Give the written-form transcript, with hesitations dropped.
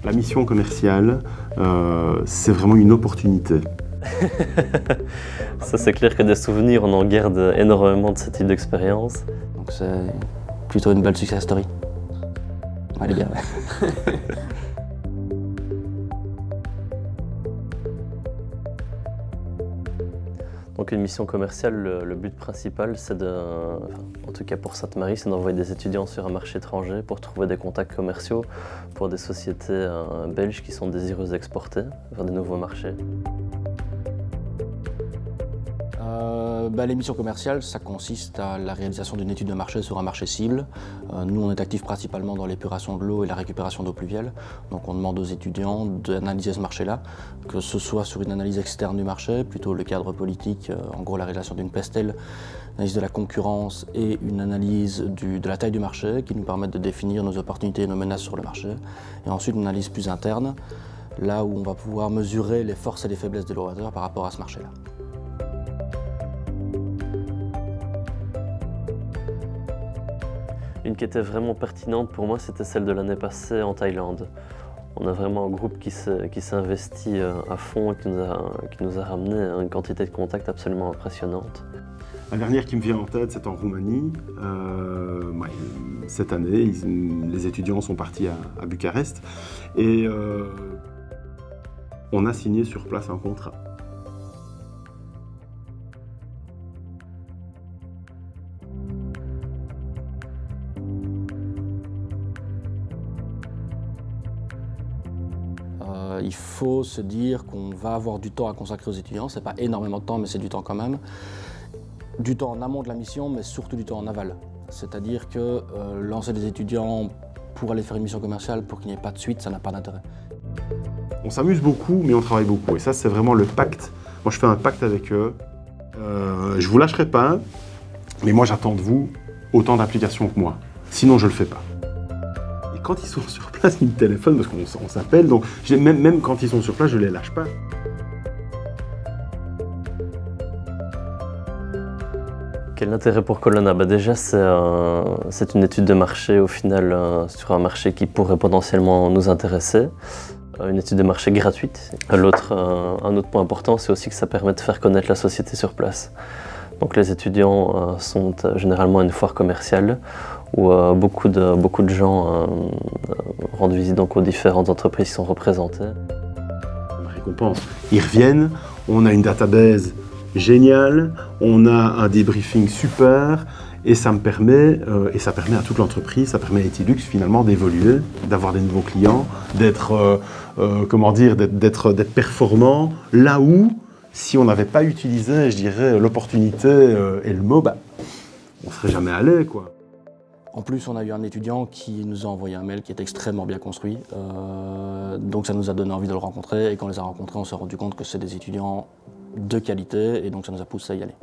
La mission commerciale, c'est vraiment une opportunité. Ça, c'est clair que des souvenirs, on en garde énormément de ce type d'expérience. Donc c'est plutôt une belle success story. Elle est bien, ouais. Donc une mission commerciale, le but principal, c'est en tout cas pour Sainte-Marie, c'est d'envoyer des étudiants sur un marché étranger pour trouver des contacts commerciaux pour des sociétés belges qui sont désireuses d'exporter vers de nouveaux marchés. Les missions commerciales, ça consiste à la réalisation d'une étude de marché sur un marché cible. Nous, on est actifs principalement dans l'épuration de l'eau et la récupération d'eau pluviale. Donc on demande aux étudiants d'analyser ce marché-là, que ce soit sur une analyse externe du marché, plutôt le cadre politique, en gros la réalisation d'une PESTEL, l'analyse de la concurrence et une analyse de la taille du marché qui nous permettent de définir nos opportunités et nos menaces sur le marché. Et ensuite une analyse plus interne, là où on va pouvoir mesurer les forces et les faiblesses de l'opérateur par rapport à ce marché-là. Une qui était vraiment pertinente pour moi, c'était celle de l'année passée en Thaïlande. On a vraiment un groupe qui s'est investi à fond et qui nous a ramené une quantité de contacts absolument impressionnante. La dernière qui me vient en tête, c'est en Roumanie. Cette année, les étudiants sont partis à Bucarest et on a signé sur place un contrat. Il faut se dire qu'on va avoir du temps à consacrer aux étudiants. C'est pas énormément de temps, mais c'est du temps quand même. Du temps en amont de la mission, mais surtout du temps en aval. C'est-à-dire que lancer des étudiants pour aller faire une mission commerciale, pour qu'il n'y ait pas de suite, ça n'a pas d'intérêt. On s'amuse beaucoup, mais on travaille beaucoup. Et ça, c'est vraiment le pacte. Moi, je fais un pacte avec eux. Je vous lâcherai pas, mais moi, j'attends de vous autant d'applications que moi. Sinon, je le fais pas. Quand ils sont sur place, ils me téléphonent parce qu'on s'appelle, donc même quand ils sont sur place, je les lâche pas. Quel intérêt pour Colonna? Déjà, c'est une étude de marché au final sur un marché qui pourrait potentiellement nous intéresser. Une étude de marché gratuite. Un autre point important, c'est aussi que ça permet de faire connaître la société sur place. Donc les étudiants sont généralement à une foire commerciale où beaucoup de gens rendent visite donc aux différentes entreprises qui sont représentées. La récompense, ils reviennent, on a une database géniale, on a un débriefing super et ça me permet, et ça permet à toute l'entreprise, ça permet à Etilux finalement d'évoluer, d'avoir des nouveaux clients, d'être performant là où si on n'avait pas utilisé, je dirais, l'opportunité et le mot, on ne serait jamais allé, quoi. En plus, on a eu un étudiant qui nous a envoyé un mail qui est extrêmement bien construit. Donc ça nous a donné envie de le rencontrer. Et quand on les a rencontrés, on s'est rendu compte que c'est des étudiants de qualité. Et donc ça nous a poussé à y aller.